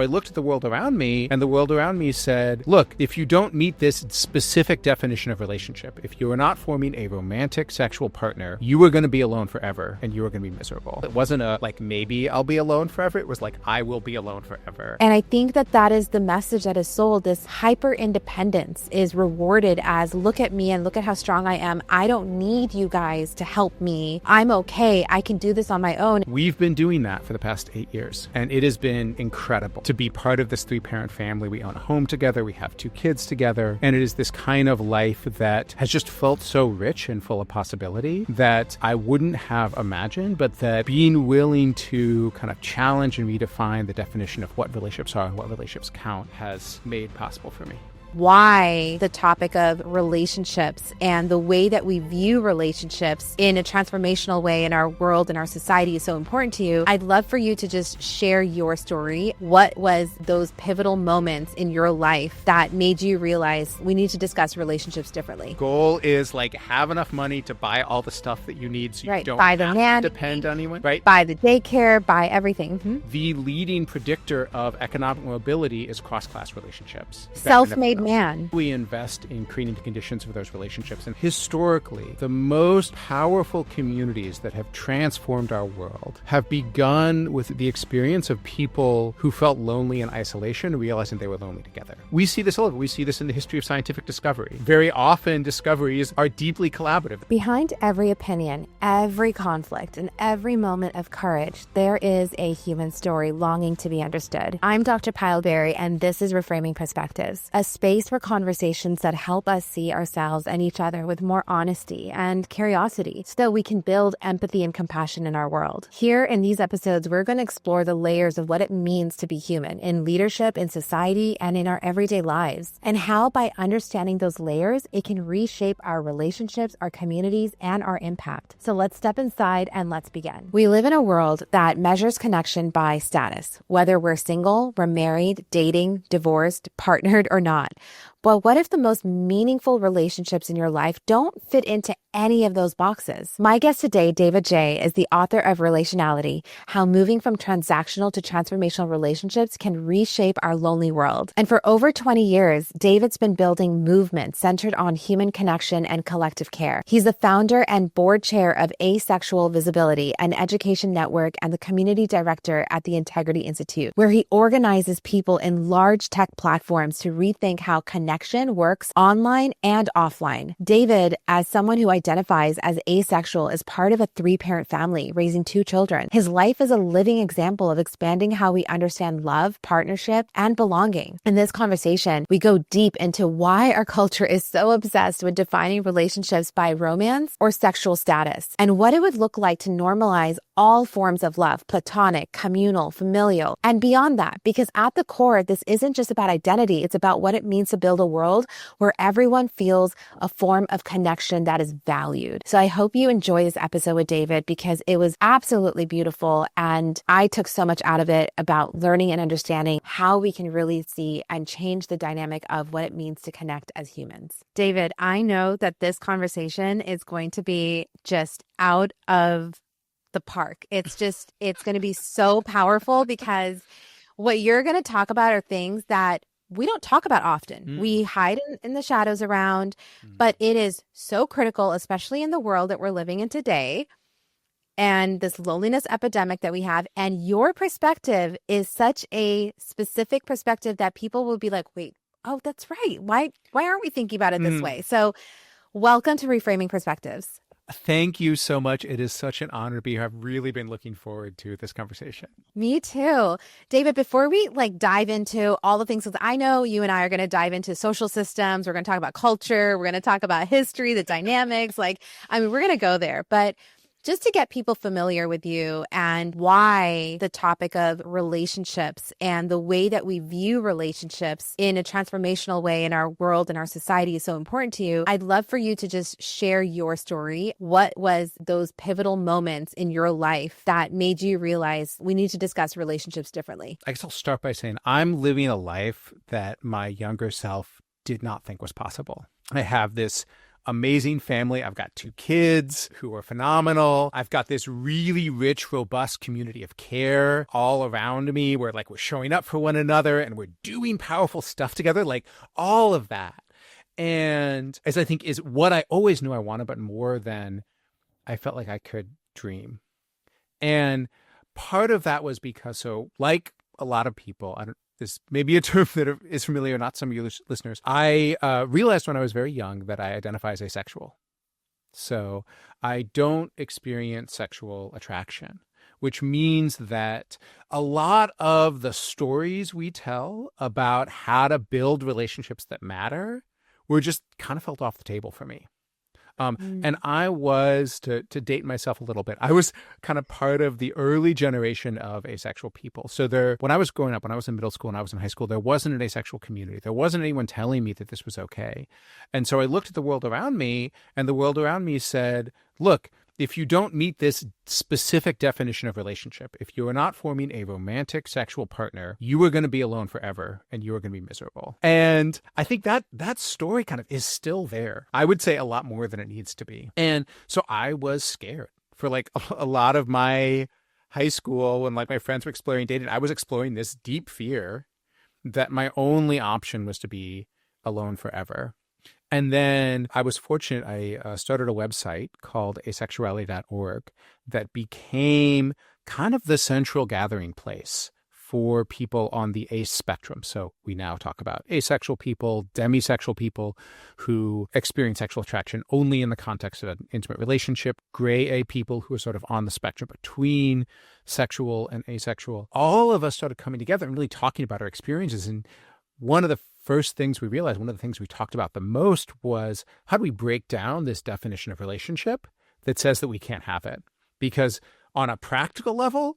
I looked at the world around me, and the world around me said, look, if you don't meet this specific definition of relationship, if you are not forming a romantic sexual partner, you are going to be alone forever, and you are going to be miserable. It wasn't a, like, maybe I'll be alone forever. It was like, I will be alone forever. And I think that that is the message that is sold. This hyper-independence is rewarded as, look at me and look at how strong I am. I don't need you guys to help me. I'm okay. I can do this on my own. We've been doing that for the past 8 years, and it has been incredible to be part of this 3-parent family. We own a home together. We have 2 kids together. And it is this kind of life that has just felt so rich and full of possibility that I wouldn't have imagined, but that being willing to kind of challenge and redefine the definition of what relationships are and what relationships count has made possible for me. Why the topic of relationships and the way that we view relationships in a transformational way in our world and our society is so important to you. I'd love for you to just share your story. What was those pivotal moments in your life that made you realize we need to discuss relationships differently? Goal is like have enough money to buy all the stuff that you need so you don't buy the have to depend on anyone. Right. Buy the daycare, buy everything. Mm-hmm. The leading predictor of economic mobility is cross-class relationships. Self-made man. We invest in creating the conditions for those relationships. And historically, the most powerful communities that have transformed our world have begun with the experience of people who felt lonely in isolation, realizing they were lonely together. We see this all over. We see this in the history of scientific discovery. Very often, discoveries are deeply collaborative. Behind every opinion, every conflict, and every moment of courage, there is a human story longing to be understood. I'm Dr. Payal Beri, and this is Reframing Perspectives, a space for conversations that help us see ourselves and each other with more honesty and curiosity so that we can build empathy and compassion in our world. Here in these episodes, we're going to explore the layers of what it means to be human in leadership, in society, and in our everyday lives, and how by understanding those layers, it can reshape our relationships, our communities, and our impact. So let's step inside and let's begin. We live in a world that measures connection by status, whether we're single, we're married, dating, divorced, partnered, or not. But what if the most meaningful relationships in your life don't fit into any of those boxes? My guest today, David J., is the author of Relationality, How Moving from Transactional to Transformational Relationships Can Reshape Our Lonely World. And for over 20 years, David's been building movements centered on human connection and collective care. He's the founder and board chair of Asexual Visibility, an education network, and the community director at the Integrity Institute, where he organizes people in large tech platforms to rethink how connection works online and offline. David, as someone who identifies as asexual, is part of a 3-parent family raising 2 children. His life is a living example of expanding how we understand love, partnership, and belonging. In this conversation, we go deep into why our culture is so obsessed with defining relationships by romance or sexual status, and what it would look like to normalize all forms of love, platonic, communal, familial, and beyond that, because at the core, this isn't just about identity, it's about what it means to build a world where everyone feels a form of connection that is valued. So I hope you enjoy this episode with David because it was absolutely beautiful, and I took so much out of it about learning and understanding how we can really see and change the dynamic of what it means to connect as humans. David, I know that this conversation is going to be just out of the park. It's going to be so powerful because what you're going to talk about are things that we don't talk about often. We hide in the shadows around, but it is so critical, especially in the world that we're living in today and this loneliness epidemic that we have. And your perspective is such a specific perspective that people will be like, wait, oh, that's right. Why aren't we thinking about it this way? So welcome to Reframing Perspectives. Thank you so much. It is such an honor to be here. I've really been looking forward to this conversation. Me too. David, before we dive into all the things, I know you and I are going to dive into social systems. We're going to talk about culture. We're going to talk about history, the dynamics. We're going to go there. But just to get people familiar with you and why the topic of relationships and the way that we view relationships in a transformational way in our world and our society is so important to you, I'd love for you to just share your story. What was those pivotal moments in your life that made you realize we need to discuss relationships differently? I guess I'll start by saying I'm living a life that my younger self did not think was possible. I have this amazing family. I've got 2 kids who are phenomenal. I've got this really rich, robust community of care all around me where like we're showing up for one another and we're doing powerful stuff together, like all of that. And as I think is what I always knew I wanted, but more than I felt like I could dream. And part of that was because, so like a lot of people, this may be a term that is familiar, not some of your listeners. I realized when I was very young that I identify as asexual. So I don't experience sexual attraction, which means that a lot of the stories we tell about how to build relationships that matter were just kind of felt off the table for me. And I was, to date myself a little bit, I was kind of part of the early generation of asexual people. So when I was growing up, when I was in middle school and I was in high school, there wasn't an asexual community. There wasn't anyone telling me that this was okay. And so I looked at the world around me, and the world around me said, look, if you don't meet this specific definition of relationship, if you are not forming a romantic sexual partner, you are going to be alone forever and you are going to be miserable. And I think that story kind of is still there. I would say a lot more than it needs to be. And so I was scared for like a lot of my high school when like my friends were exploring dating. I was exploring this deep fear that my only option was to be alone forever. And then I was fortunate. I started a website called asexuality.org that became kind of the central gathering place for people on the ace spectrum. So we now talk about asexual people, demisexual people who experience sexual attraction only in the context of an intimate relationship, gray A people who are sort of on the spectrum between sexual and asexual. All of us started coming together and really talking about our experiences. And one of the first things we realized, one of the things we talked about the most was how do we break down this definition of relationship that says that we can't have it? Because on a practical level,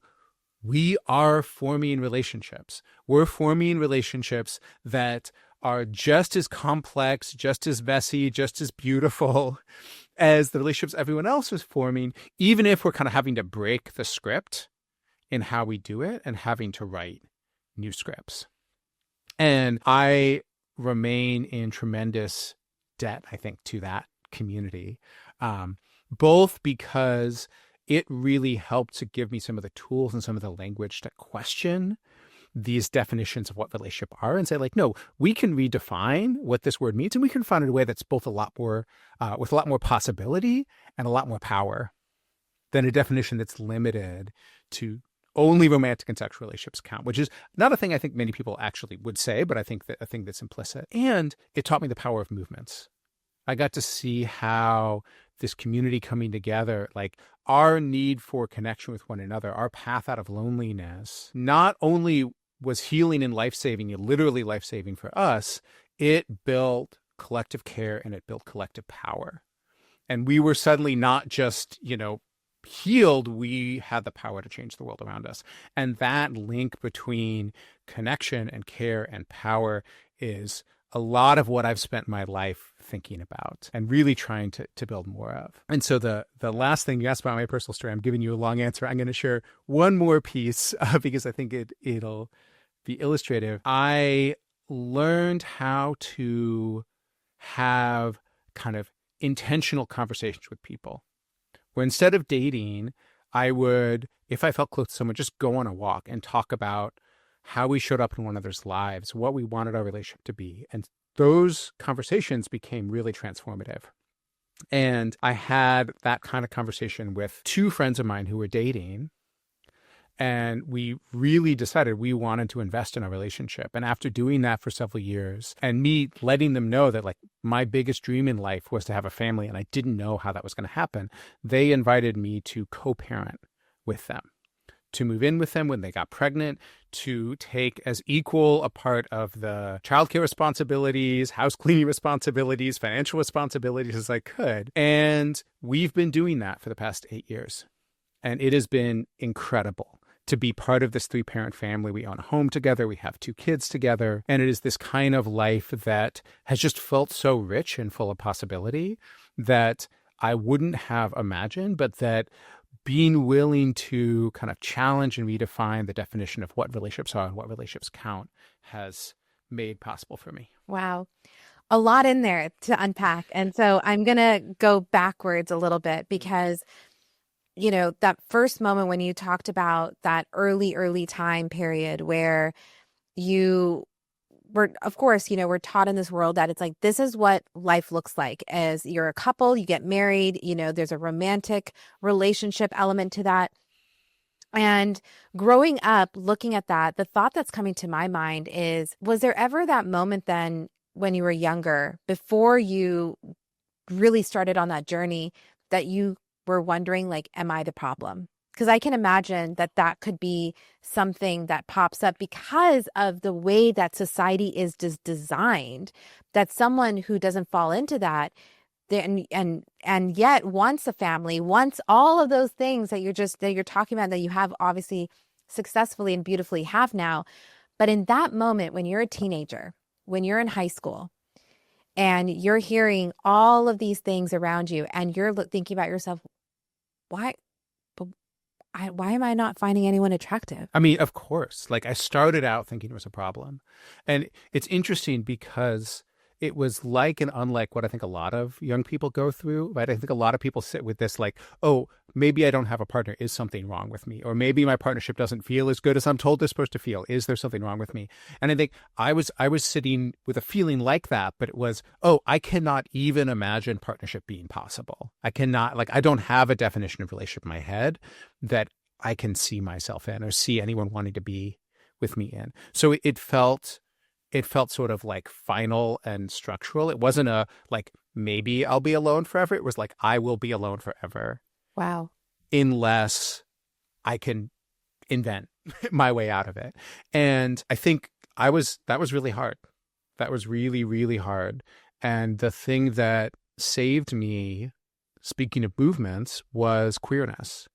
we are forming relationships. We're forming relationships that are just as complex, just as messy, just as beautiful as the relationships everyone else is forming, even if we're kind of having to break the script in how we do it and having to write new scripts. And I remain in tremendous debt, I think, to that community, both because it really helped to give me some of the tools and some of the language to question these definitions of what relationship are and say, like, no, we can redefine what this word means, and we can find it a way that's both a lot more, with a lot more possibility and a lot more power than a definition that's limited to only romantic and sexual relationships count, which is not a thing I think many people actually would say, but I think that a thing that's implicit. And it taught me the power of movements. I got to see how this community coming together, like our need for connection with one another, our path out of loneliness, not only was healing and life-saving, literally life-saving for us, it built collective care and it built collective power. And we were suddenly not just, healed, we had the power to change the world around us. And that link between connection and care and power is a lot of what I've spent my life thinking about and really trying to build more of. And so the last thing you asked about my personal story, I'm giving you a long answer. I'm going to share one more piece because I think it'll be illustrative. I learned how to have kind of intentional conversations with people. Where instead of dating, I would, if I felt close to someone, just go on a walk and talk about how we showed up in one another's lives, what we wanted our relationship to be. And those conversations became really transformative. And I had that kind of conversation with 2 friends of mine who were dating. And we really decided we wanted to invest in our relationship. And after doing that for several years and me letting them know that like my biggest dream in life was to have a family and I didn't know how that was going to happen, they invited me to co-parent with them, to move in with them when they got pregnant, to take as equal a part of the childcare responsibilities, house cleaning responsibilities, financial responsibilities as I could. And we've been doing that for the past 8 years. And it has been incredible to be part of this 3-parent family. We own a home together. We have 2 kids together. And it is this kind of life that has just felt so rich and full of possibility that I wouldn't have imagined, but that being willing to kind of challenge and redefine the definition of what relationships are and what relationships count has made possible for me. Wow. a lot in there to unpack. And so I'm going to go backwards a little bit because, you know, that first moment when you talked about that early time period where you were, of course, you know, we're taught in this world that it's like, this is what life looks like as you're a couple, you get married, you know, there's a romantic relationship element to that. And growing up, looking at that, the thought that's coming to my mind is, was there ever that moment then when you were younger, before you really started on that journey, that you were wondering, like, am I the problem? Because I can imagine that that could be something that pops up because of the way that society is just designed, that someone who doesn't fall into that, and yet wants a family, wants all of those things that you're talking about, that you have obviously successfully and beautifully have now. But in that moment, when you're a teenager, when you're in high school, and you're hearing all of these things around you, and you're thinking about yourself, why am I not finding anyone attractive? I mean, of course, like I started out thinking it was a problem. And it's interesting because it was like and unlike what I think a lot of young people go through, right? I think a lot of people sit with this like, oh, maybe I don't have a partner. Is something wrong with me? Or maybe my partnership doesn't feel as good as I'm told it's supposed to feel. Is there something wrong with me? And I think I was sitting with a feeling like that, but it was, oh, I cannot even imagine partnership being possible. I cannot, like, I don't have a definition of relationship in my head that I can see myself in or see anyone wanting to be with me in. So it felt sort of like final and structural. It wasn't a like, maybe I'll be alone forever. It was like, I will be alone forever. Wow. Unless I can invent my way out of it. And I think that was really hard. That was really, really hard. And the thing that saved me, speaking of movements, was queerness.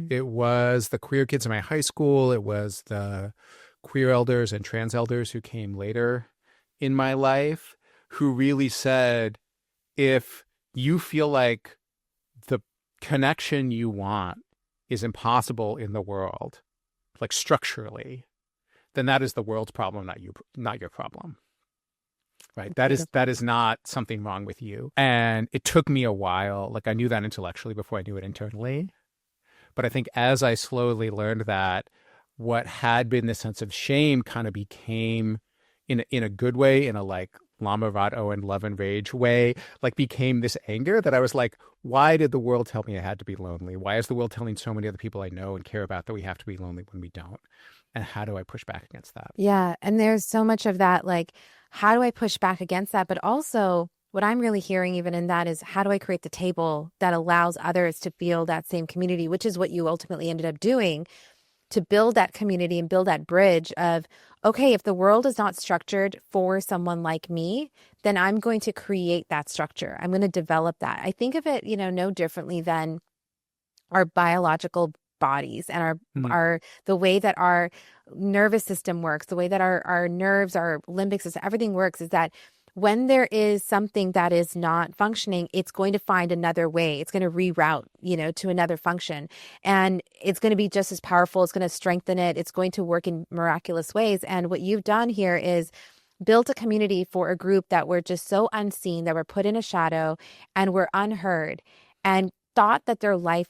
It was the queer kids in my high school. It was the queer elders and trans elders who came later in my life, who really said, if you feel like the connection you want is impossible in the world, like structurally, then that is the world's problem, not your problem. Right. That is not something wrong with you. And it took me a while. Like I knew that intellectually before I knew it internally. But I think as I slowly learned that, what had been this sense of shame kind of became, in a good way, in a like Lama Rat Owen love and rage way, like became this anger that I was like, why did the world tell me I had to be lonely? Why is the world telling so many other people I know and care about that we have to be lonely when we don't? And how do I push back against that? Yeah. And there's so much of that, like, how do I push back against that? But also, what I'm really hearing even in that is, how do I create the table that allows others to feel that same community, which is what you ultimately ended up doing, to build that community and build that bridge of, okay, if the world is not structured for someone like me, then I'm going to create that structure. I'm going to develop that. I think of it, you know, no differently than our biological bodies and our the way that our nervous system works, the way that our nerves, our limbic system, everything works, is that when there is something that is not functioning, it's going to find another way. It's going to reroute, you know, to another function. And it's going to be just as powerful. It's going to strengthen it. It's going to work in miraculous ways. And what you've done here is built a community for a group that were just so unseen, that were put in a shadow and were unheard, and thought that their life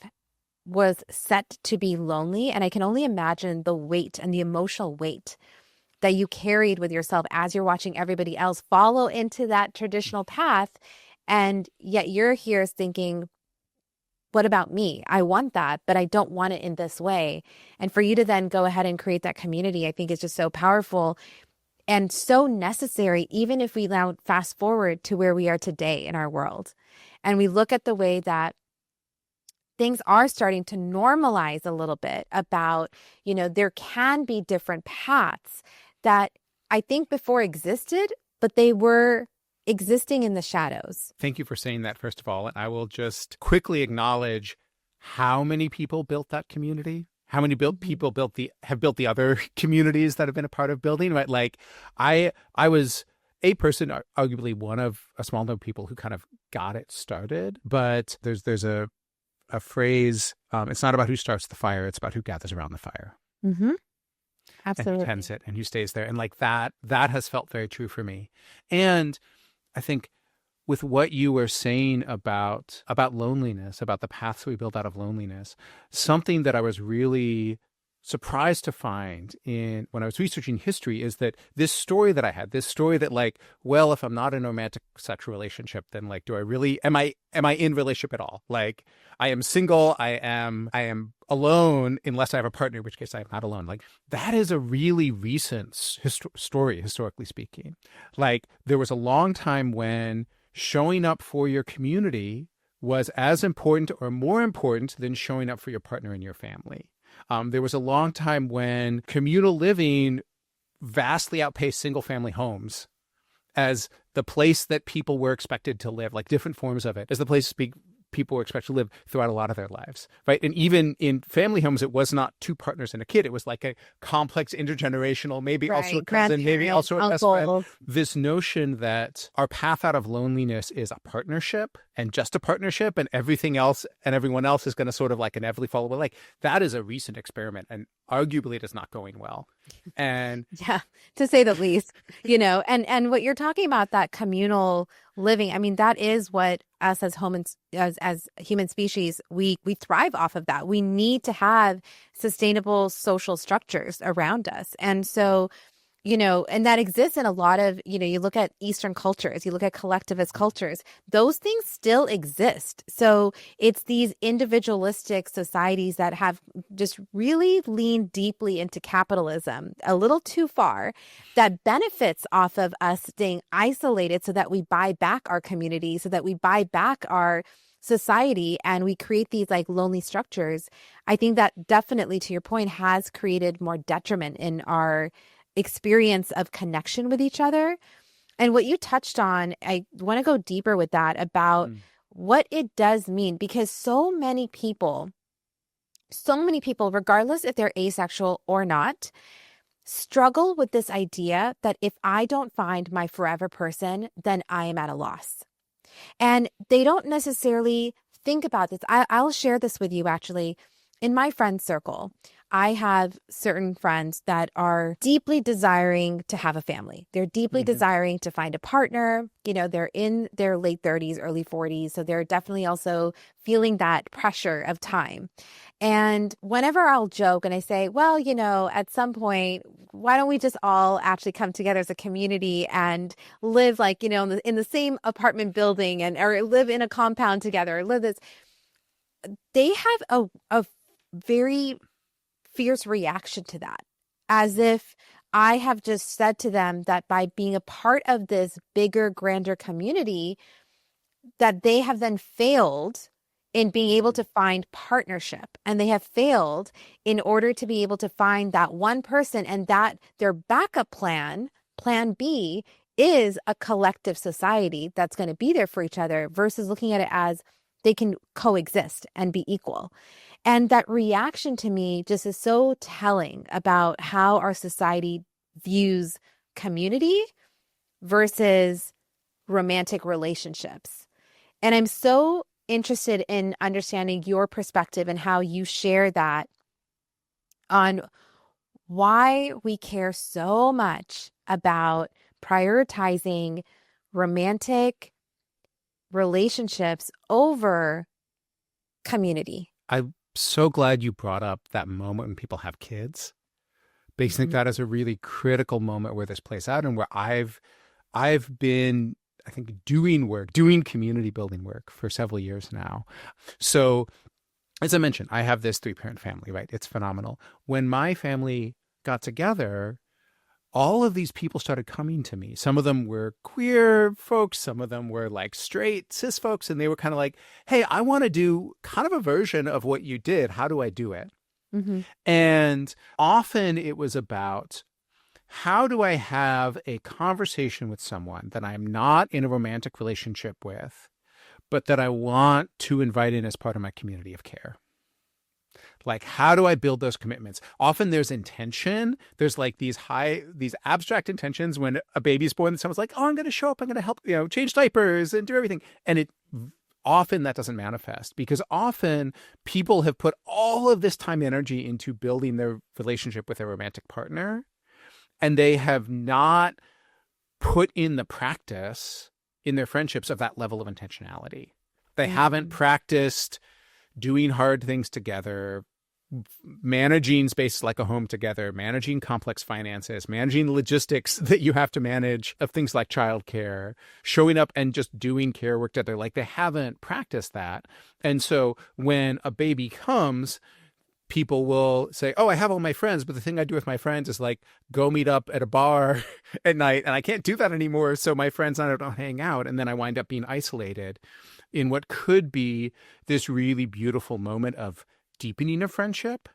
was set to be lonely. And I can only imagine the weight and the emotional weight that you carried with yourself as you're watching everybody else follow into that traditional path. And yet you're here thinking, what about me? I want that, but I don't want it in this way. And for you to then go ahead and create that community, I think is just so powerful and so necessary, even if we now fast forward to where we are today in our world. And we look at the way that things are starting to normalize a little bit about, you know, there can be different paths that I think before existed, but they were existing in the shadows. Thank you for saying that, first of all. And I will just quickly acknowledge how many people built that community, how many people have built the other communities that have been a part of building, right? Like I was a person, arguably one of a small number of people who kind of got it started. But there's a phrase, it's not about who starts the fire, it's about who gathers around the fire. Mm-hmm. Absolutely. And who tends it and who stays there. And like that has felt very true for me. And I think with what you were saying about loneliness, about the paths we build out of loneliness, something that I was really surprised to find in when I was researching history is that this story that I had, this story that like, well, if I'm not in a romantic sexual relationship, then like, do I really, am I in relationship at all? Like, I am single, I am alone unless I have a partner, in which case I am not alone. Like, that is a really recent story, historically speaking. Like, there was a long time when showing up for your community was as important or more important than showing up for your partner and your family. There was a long time when communal living vastly outpaced single-family homes as the place that people were expected to live, like different forms of it, as the place people were expected to live throughout a lot of their lives, right? And even in family homes, it was not two partners and a kid. It was like a complex intergenerational, maybe also a cousin, maybe also a best friend. This notion that our path out of loneliness is a partnership and just a partnership, and everything else and everyone else is going to sort of like inevitably follow. But like, that is a recent experiment, and arguably it is not going well. And yeah, to say the least, and what you're talking about, that communal living, I mean, that is what us as human species, we thrive off of that. We need to have sustainable social structures around us. And so, and that exists in a lot of, you look at Eastern cultures, you look at collectivist cultures, those things still exist. So it's these individualistic societies that have just really leaned deeply into capitalism a little too far, that benefits off of us staying isolated so that we buy back our community, so that we buy back our society, and we create these like lonely structures. I think that definitely, to your point, has created more detriment in our experience of connection with each other. And what you touched on, I want to go deeper with that about what it does mean, because so many people, regardless if they're asexual or not, struggle with this idea that if I don't find my forever person, then I am at a loss. And they don't necessarily think about this. I'll share this with you actually. In my friend circle, I have certain friends that are deeply desiring to have a family. They're deeply desiring to find a partner. They're in their late 30s, early 40s. So they're definitely also feeling that pressure of time. And whenever I'll joke and I say, well, at some point, why don't we just all actually come together as a community and live like, in the same apartment building or live in a compound together, or live this. They have a very fierce reaction to that, as if I have just said to them that by being a part of this bigger, grander community, that they have then failed in being able to find partnership, and they have failed in order to be able to find that one person, and that their backup plan B, is a collective society that's going to be there for each other, versus looking at it as they can coexist and be equal. And that reaction to me just is so telling about how our society views community versus romantic relationships. And I'm so interested in understanding your perspective and how you share that on why we care so much about prioritizing romantic relationships over community. I'm so glad you brought up that moment when people have kids, because I think that is a really critical moment where this plays out, and where I've been, I think, doing community building work for several years now. So as I mentioned, I have this 3-parent family, right? It's phenomenal. When my family got together, all of these people started coming to me. Some of them were queer folks. Some of them were like straight cis folks. And they were kind of like, hey, I want to do kind of a version of what you did. How do I do it? And often it was about, how do I have a conversation with someone that I'm not in a romantic relationship with, but that I want to invite in as part of my community of care? Like, how do I build those commitments? Often there's intention. There's like these abstract intentions when a baby's born, and someone's like, oh, I'm going to show up. I'm going to help, change diapers and do everything. And often that doesn't manifest, because often people have put all of this time and energy into building their relationship with their romantic partner, and they have not put in the practice in their friendships of that level of intentionality. They haven't practiced doing hard things together, managing spaces like a home together, managing complex finances, managing the logistics that you have to manage of things like childcare, showing up and just doing care work together. Like, they haven't practiced that. And so when a baby comes, people will say, oh, I have all my friends, but the thing I do with my friends is like go meet up at a bar at night, and I can't do that anymore. So my friends and I don't hang out. And then I wind up being isolated in what could be this really beautiful moment of deepening a friendship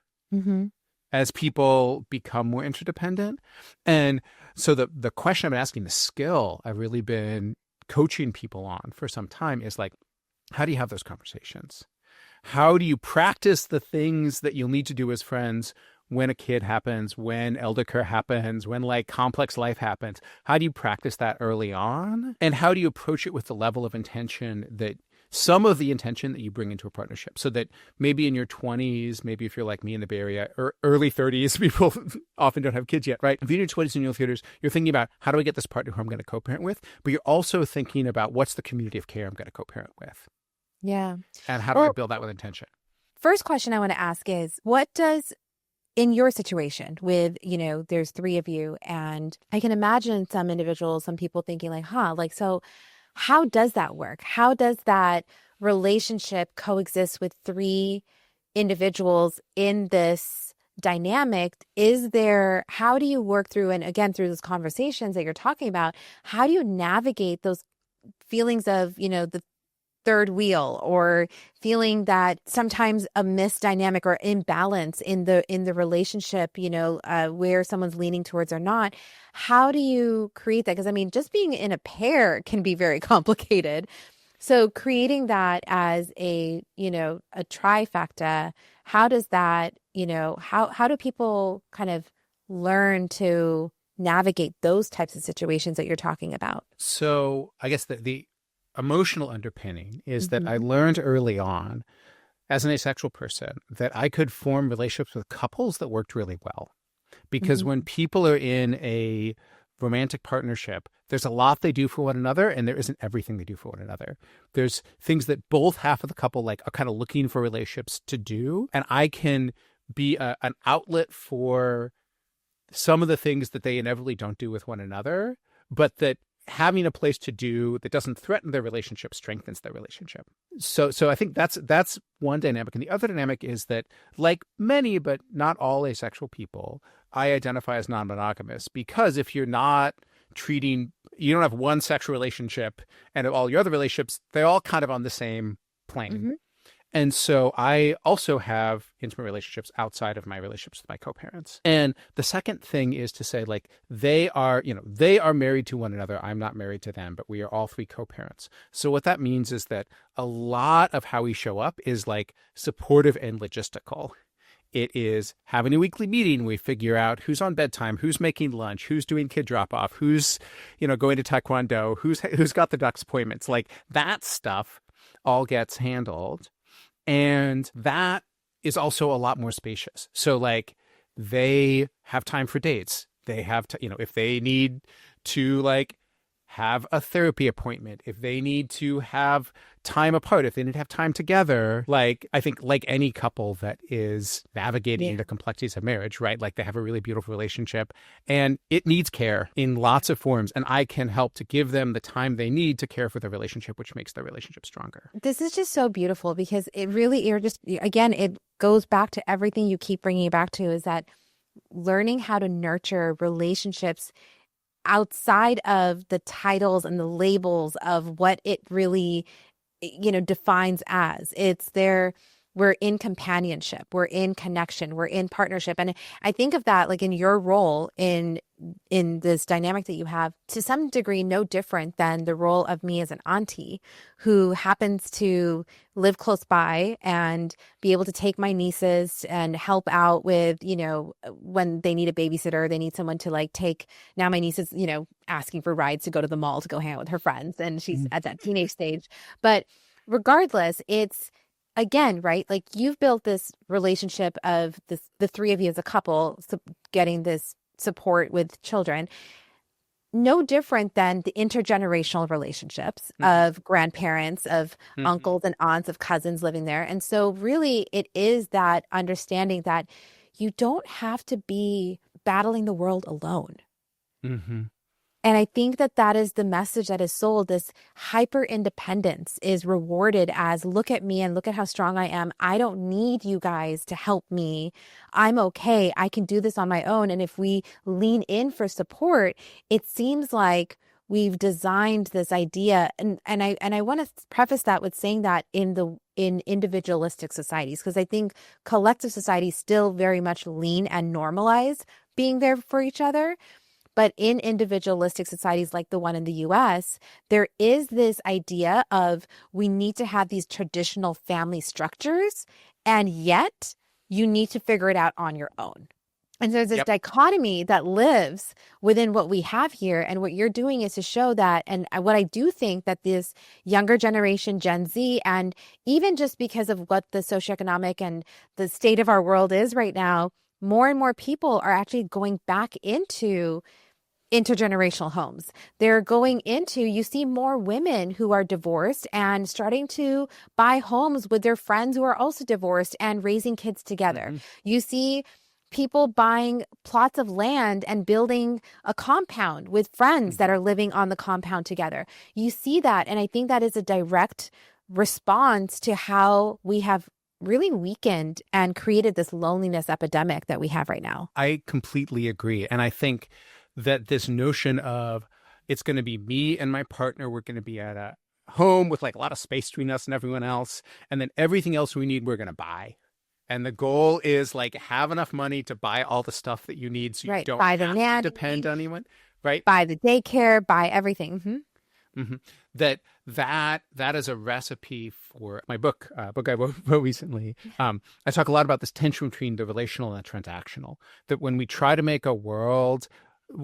as people become more interdependent. And so the question I've been asking, the skill I've really been coaching people on for some time is like, how do you have those conversations? How do you practice the things that you'll need to do as friends when a kid happens, when elder care happens, when like complex life happens? How do you practice that early on? And how do you approach it with the level of intention that some of the intention that you bring into a partnership, so that maybe in your 20s, maybe if you're like me in the Bay Area, or early 30s, people often don't have kids yet, right? If you're in your 20s and your 30s, you're thinking about how do I get this partner who I'm going to co-parent with? But you're also thinking about what's the community of care I'm going to co-parent with? Yeah. And how do I build that with intention? First question I want to ask is, what does, in your situation with, there's three of you, and I can imagine some individuals, some people thinking like, so how does that work? How does that relationship coexist with three individuals in this dynamic? How do you work through, and again, through those conversations that you're talking about, how do you navigate those feelings of, the third wheel, or feeling that sometimes a misdynamic or imbalance in the relationship, where someone's leaning towards or not? How do you create that? Because just being in a pair can be very complicated. So creating that as a trifecta, how does that, how do people kind of learn to navigate those types of situations that you're talking about? So I guess the emotional underpinning is that I learned early on as an asexual person that I could form relationships with couples that worked really well. Because when people are in a romantic partnership, there's a lot they do for one another, and there isn't everything they do for one another. There's things that both half of the couple are kind of looking for relationships to do, and I can be an outlet for some of the things that they inevitably don't do with one another, but that having a place to do that doesn't threaten their relationship strengthens their relationship. So I think that's one dynamic. And the other dynamic is that, like many, but not all asexual people, I identify as non-monogamous, because if you're not you don't have one sexual relationship and all your other relationships, they're all kind of on the same plane. And so I also have intimate relationships outside of my relationships with my co-parents. And the second thing is to say, like, they are married to one another. I'm not married to them, but we are all three co-parents. So what that means is that a lot of how we show up is like supportive and logistical. It is having a weekly meeting. We figure out who's on bedtime, who's making lunch, who's doing kid drop off, who's, going to Taekwondo, who's got the doc's appointments. Like, that stuff all gets handled. And that is also a lot more spacious. So like, they have time for dates. They have to, if they need to like have a therapy appointment, if they need to have time apart, if they need to have time together, like, I think like any couple that is navigating the complexities of marriage, right? Like, they have a really beautiful relationship and it needs care in lots of forms. And I can help to give them the time they need to care for the relationship, which makes their relationship stronger. This is just so beautiful, because it goes back to everything you keep bringing it back to, is that learning how to nurture relationships outside of the titles and the labels of what it really, defines as. We're in companionship, we're in connection, we're in partnership. And I think of that like in your role in this dynamic that you have, to some degree, no different than the role of me as an auntie who happens to live close by and be able to take my nieces and help out with, when they need a babysitter, they need someone to like take. Now my niece is, asking for rides to go to the mall to go hang out with her friends, and she's at that teenage stage. But regardless, it's, again, right? Like, you've built this relationship of the three of you as a couple, getting this support with children. no different than the intergenerational relationships of grandparents, of uncles and aunts, of cousins living there. And so really it is that understanding that you don't have to be battling the world alone. Mm-hmm. And I think that that is the message that is sold. This hyper independence is rewarded as, look at me and look at how strong I am. I don't need you guys to help me. I'm okay. I can do this on my own. And if we lean in for support, it seems like we've designed this idea. And I want to preface that with saying that in individualistic societies, because I think collective societies still very much lean and normalize being there for each other. But in individualistic societies like the one in the US, there is this idea of we need to have these traditional family structures, and yet you need to figure it out on your own. And there's this dichotomy that lives within what we have here. And what you're doing is to show that. And what I do think that this younger generation, Gen Z, and even just because of what the socioeconomic and the state of our world is right now, more and more people are actually going back into intergenerational homes. They're going into, you see more women who are divorced and starting to buy homes with their friends who are also divorced and raising kids together. You see people buying plots of land and building a compound with friends that are living on the compound together. You see that. And I think that is a direct response to how we have really weakened and created this loneliness epidemic that we have right now. I completely agree. And I think that this notion of it's going to be me and my partner, we're going to be at a home with like a lot of space between us and everyone else. And then everything else we need, we're going to buy. And the goal is like have enough money to buy all the stuff that you need so you don't buy the have nanny, to depend on anyone, right? Buy the daycare, buy everything. That is a recipe for my book I wrote recently. I talk a lot about this tension between the relational and the transactional, that when we try to make a world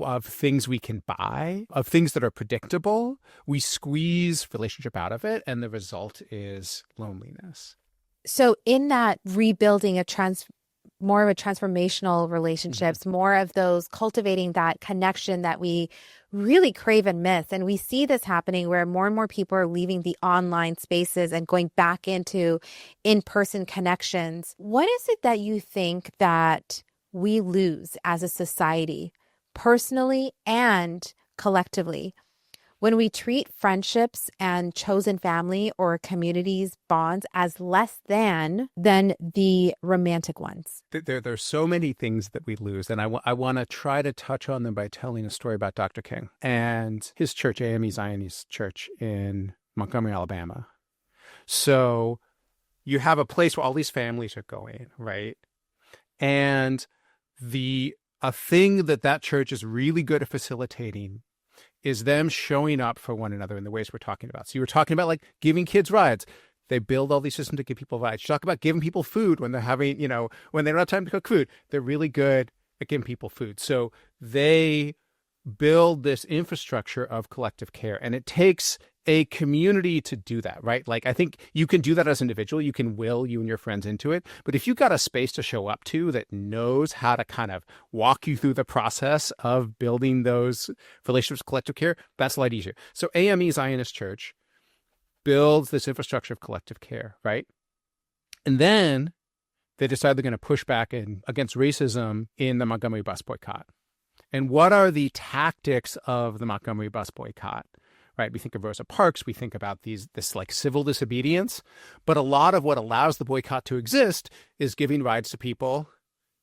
of things we can buy, of things that are predictable, we squeeze relationship out of it, and the result is loneliness. So in that rebuilding more of a transformational relationships, more of those cultivating that connection that we really crave and miss. And we see this happening where more and more people are leaving the online spaces and going back into in-person connections. What is it that you think that we lose as a society, personally and collectively, when we treat friendships and chosen family or communities bonds as less than the romantic ones? There's so many things that we lose. And I want to try to touch on them by telling a story about Dr. King and his church, AME Zionist Church in Montgomery, Alabama. So you have a place where all these families are going, right? And a thing that church is really good at facilitating is them showing up for one another in the ways we're talking about. So you were talking about like giving kids rides. They build all these systems to give people rides. You talk about giving people food when they're having, when they don't have time to cook food. They're really good at giving people food. So they build this infrastructure of collective care. And it takes a community to do that, right? Like, I think you can do that as an individual. You can will you and your friends into it. But if you've got a space to show up to that knows how to kind of walk you through the process of building those relationships, collective care, that's a lot easier. So AME Zionist Church builds this infrastructure of collective care, right? And then they decide they're going to push back against racism in the Montgomery bus boycott. And what are the tactics of the Montgomery bus boycott? Right, we think of Rosa Parks, we think about this like civil disobedience, but a lot of what allows the boycott to exist is giving rides to people,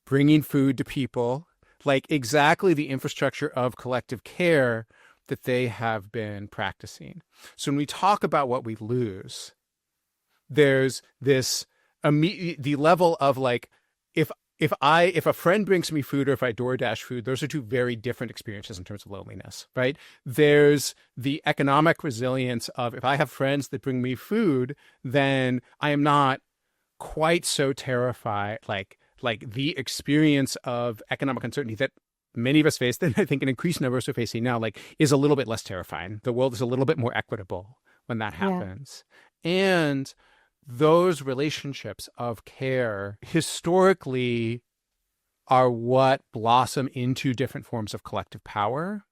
bringing food to people, like exactly the infrastructure of collective care that they have been practicing. So when we talk about what we lose, there's this the level of like, if a friend brings me food or if I DoorDash food, those are two very different experiences in terms of loneliness, right? There's the economic resilience of if I have friends that bring me food, then I am not quite so terrified, like the experience of economic uncertainty that many of us face, that I think an increased number of us are facing now, like is a little bit less terrifying. The world is a little bit more equitable when that happens. Yeah. And those relationships of care historically are what blossom into different forms of collective power.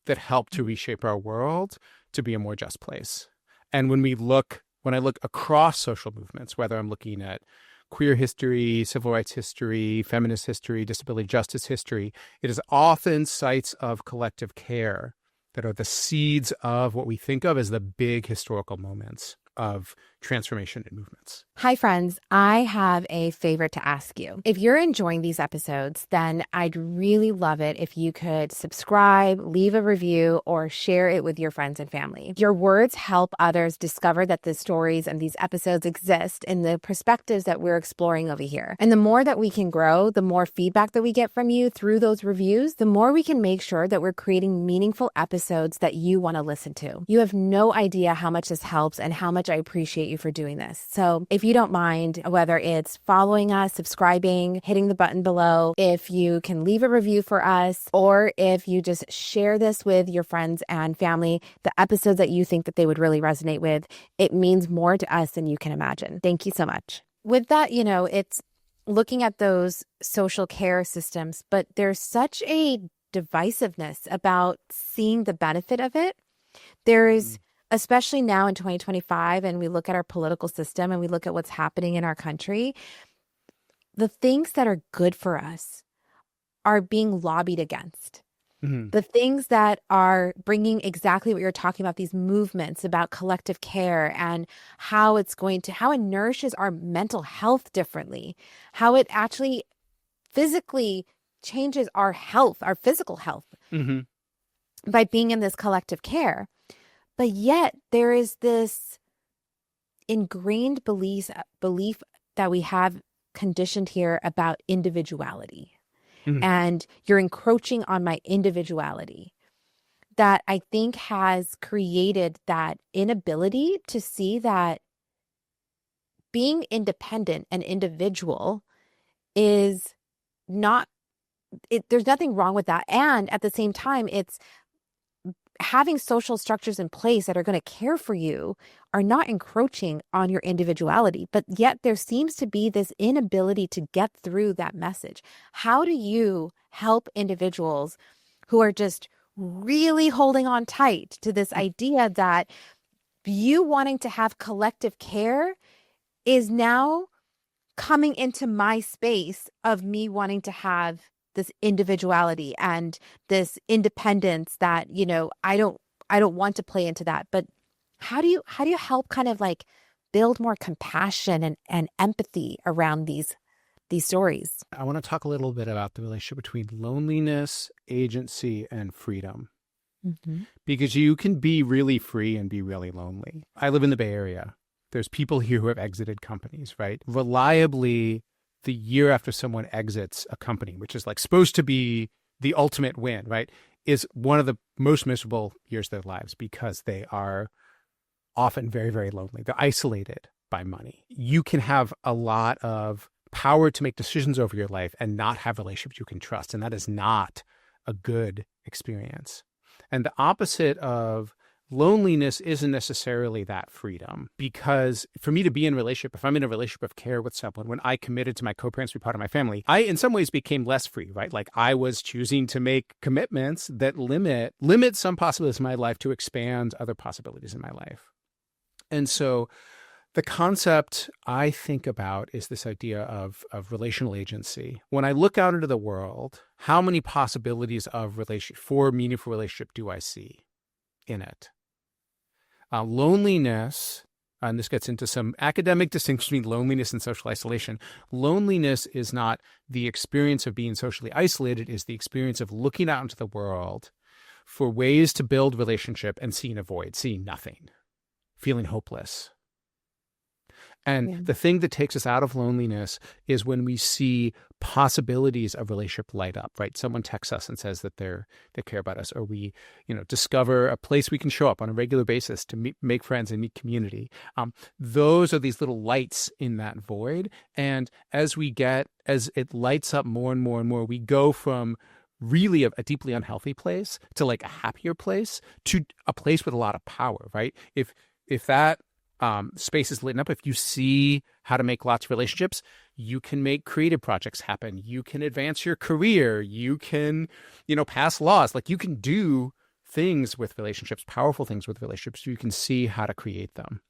that help to reshape our world to be a more just place. And when I look across social movements, whether I'm looking at queer history, civil rights history, feminist history, disability justice history, it is often sites of collective care that are the seeds of what we think of as the big historical moments of transformation and movements. Hi, friends. I have a favor to ask you. If you're enjoying these episodes, then I'd really love it if you could subscribe, leave a review, or share it with your friends and family. Your words help others discover that the stories and these episodes exist in the perspectives that we're exploring over here. And the more that we can grow, the more feedback that we get from you through those reviews, the more we can make sure that we're creating meaningful episodes that you want to listen to. You have no idea how much this helps and how much I appreciate you for doing this. So if you don't mind, whether it's following us, subscribing, hitting the button below, if you can leave a review for us, or if you just share this with your friends and family, the episodes that you think that they would really resonate with, it means more to us than you can imagine. Thank you so much. With that, it's looking at those social care systems, but there's such a divisiveness about seeing the benefit of it. There's especially now in 2025, and we look at our political system and we look at what's happening in our country, the things that are good for us are being lobbied against. The things that are bringing exactly what you're talking about, these movements about collective care and how it nourishes our mental health differently, how it actually physically changes our health, our physical health, by being in this collective care. But yet there is this ingrained belief that we have conditioned here about individuality. And you're encroaching on my individuality that I think has created that inability to see that being independent and individual is not, there's nothing wrong with that. And at the same time, it's having social structures in place that are going to care for you are not encroaching on your individuality, but yet there seems to be this inability to get through that message. How do you help individuals who are just really holding on tight to this idea that you wanting to have collective care is now coming into my space of me wanting to have this individuality and this independence that, I don't want to play into that. But how do you help kind of like build more compassion and empathy around these stories? I want to talk a little bit about the relationship between loneliness, agency, and freedom. Because you can be really free and be really lonely. I live in the Bay Area. There's people here who have exited companies, right? Reliably, the year after someone exits a company, which is like supposed to be the ultimate win, right, is one of the most miserable years of their lives because they are often very, very lonely. They're isolated by money. You can have a lot of power to make decisions over your life and not have relationships you can trust. And that is not a good experience. And the opposite of loneliness isn't necessarily that freedom, because for me to be in a relationship, if I'm in a relationship of care with someone, when I committed to my co-parents to be part of my family, I in some ways became less free, right? Like I was choosing to make commitments that limit some possibilities in my life to expand other possibilities in my life. And so the concept I think about is this idea of relational agency. When I look out into the world, how many possibilities of for meaningful relationship do I see in it? Loneliness, and this gets into some academic distinction between loneliness and social isolation. Loneliness is not the experience of being socially isolated, it is the experience of looking out into the world for ways to build relationship and seeing a void, seeing nothing, feeling hopeless. And the thing that takes us out of loneliness is when we see possibilities of relationship light up, right? Someone texts us and says that they care about us, or we, discover a place we can show up on a regular basis to make friends and meet community. Those are these little lights in that void. And as it lights up more and more and more, we go from really a deeply unhealthy place to like a happier place to a place with a lot of power, right? If that space is lit up, if you see how to make lots of relationships, you can make creative projects happen. You can advance your career. You can, pass laws. Like you can do things with relationships, powerful things with relationships, you can see how to create them.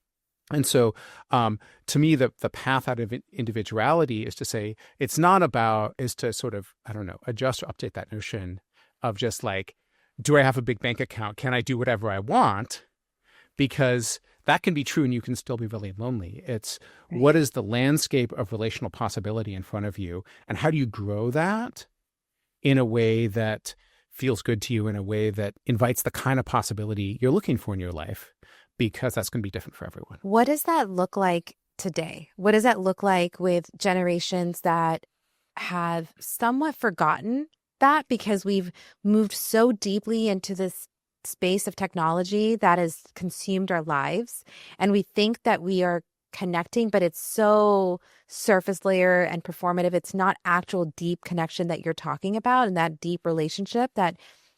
And so to me, the path out of individuality is to say, it's not about, is to sort of, I don't know, adjust or update that notion of just like, do I have a big bank account? Can I do whatever I want? Because that can be true and you can still be really lonely. It's what is the landscape of relational possibility in front of you? And how do you grow that in a way that feels good to you, in a way that invites the kind of possibility you're looking for in your life? Because that's going to be different for everyone. What does that look like today? What does that look like with generations that have somewhat forgotten that because we've moved so deeply into this space of technology that has consumed our lives, and we think that we are connecting, but it's so surface layer and performative. It's not actual deep connection that you're talking about, and that deep relationship. That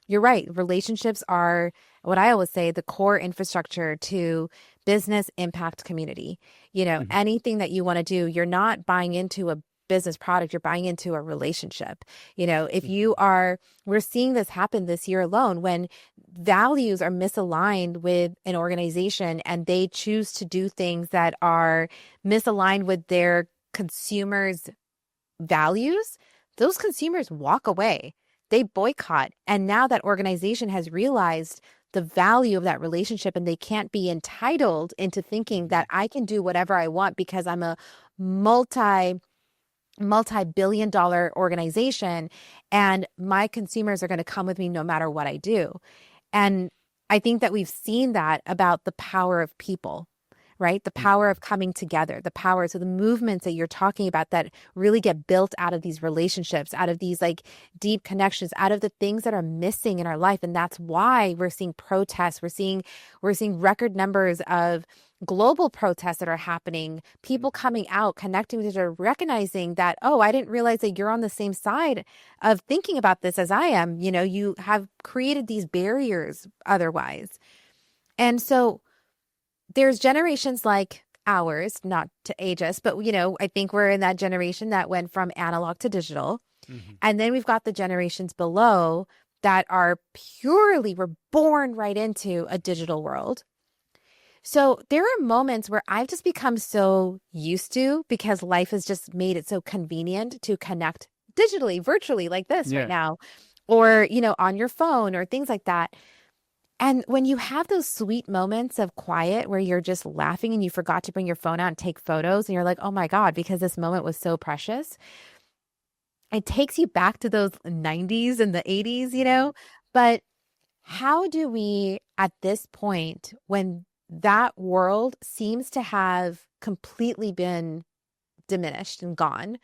you're right. Relationships are what I always say, the core infrastructure to business impact community. Anything that you want to do, you're not buying into a business product, you're buying into a relationship. If you are, we're seeing this happen this year alone when values are misaligned with an organization and they choose to do things that are misaligned with their consumers' values, those consumers walk away. They boycott. And now that organization has realized the value of that relationship, and they can't be entitled into thinking that I can do whatever I want because I'm a multi-billion-dollar organization and my consumers are going to come with me no matter what I do. And I think that we've seen that about the power of people, right? The power of coming together, the power. So the movements that you're talking about that really get built out of these relationships, out of these like deep connections, out of the things that are missing in our life. And that's why we're seeing protests. We're seeing record numbers of global protests that are happening, people coming out, connecting with each other, recognizing that, oh, I didn't realize that you're on the same side of thinking about this as I am. You have created these barriers otherwise. And so there's generations like ours, not to age us, but, I think we're in that generation that went from analog to digital. Mm-hmm. And then we've got the generations below that are we're born right into a digital world. So there are moments where I've just become so used to, because life has just made it so convenient to connect digitally, virtually like this right now, or, on your phone or things like that. And when you have those sweet moments of quiet where you're just laughing and you forgot to bring your phone out and take photos and you're like, oh my God, because this moment was so precious, it takes you back to those 90s and the 80s, But how do we, at this point, when that world seems to have completely been diminished and gone,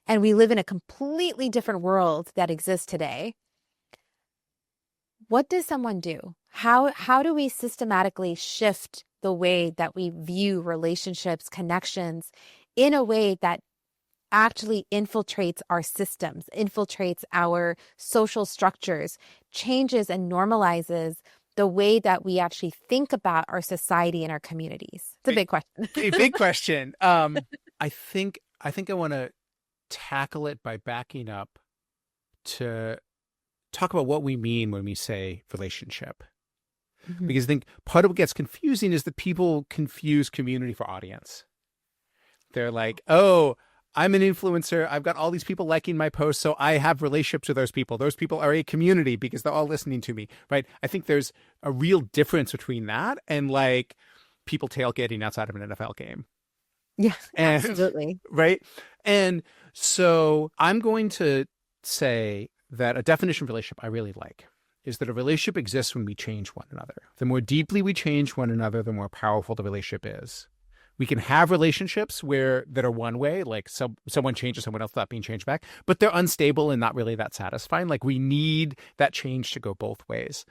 and we live in a completely different world that exists today, what does someone do? How do we systematically shift the way that we view relationships, connections, in a way that actually infiltrates our systems, infiltrates our social structures, changes and normalizes the way that we actually think about our society and our communities? It's a big question. A big question. I think I want to tackle it by backing up to talk about what we mean when we say relationship. Mm-hmm. Because I think part of what gets confusing is that people confuse community for audience. They're like, oh, I'm an influencer. I've got all these people liking my posts, so I have relationships with those people. Those people are a community because they're all listening to me, right? I think there's a real difference between that and like people tailgating outside of an NFL game. Yeah, absolutely. Right? And so I'm going to say that a definition of relationship I really like is that a relationship exists when we change one another. The more deeply we change one another, the more powerful the relationship is. We can have relationships that are one way, like someone changes someone else without being changed back, but they're unstable and not really that satisfying. Like we need that change to go both ways.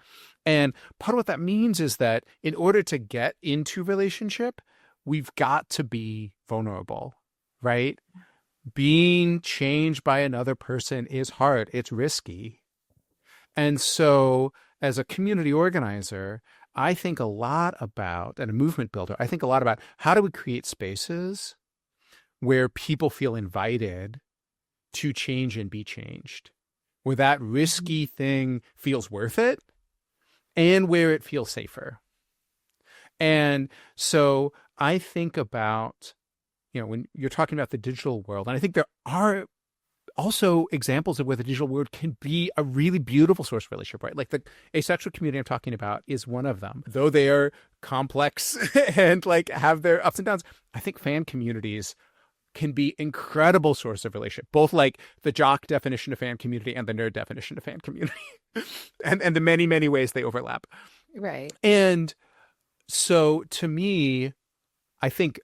And part of what that means is that in order to get into relationship, we've got to be vulnerable, right? Being changed by another person is hard. It's risky. And so as a community organizer, I think a lot about, and a movement builder, I think a lot about how do we create spaces where people feel invited to change and be changed, where that risky thing feels worth it and where it feels safer. And so I think about, when you're talking about the digital world, and I think there are also examples of where the digital world can be a really beautiful source of relationship, right? Like the asexual community I'm talking about is one of them. Though they are complex and like have their ups and downs, I think fan communities can be incredible source of relationship, both like the jock definition of fan community and the nerd definition of fan community and the many, many ways they overlap. Right. And so to me, I think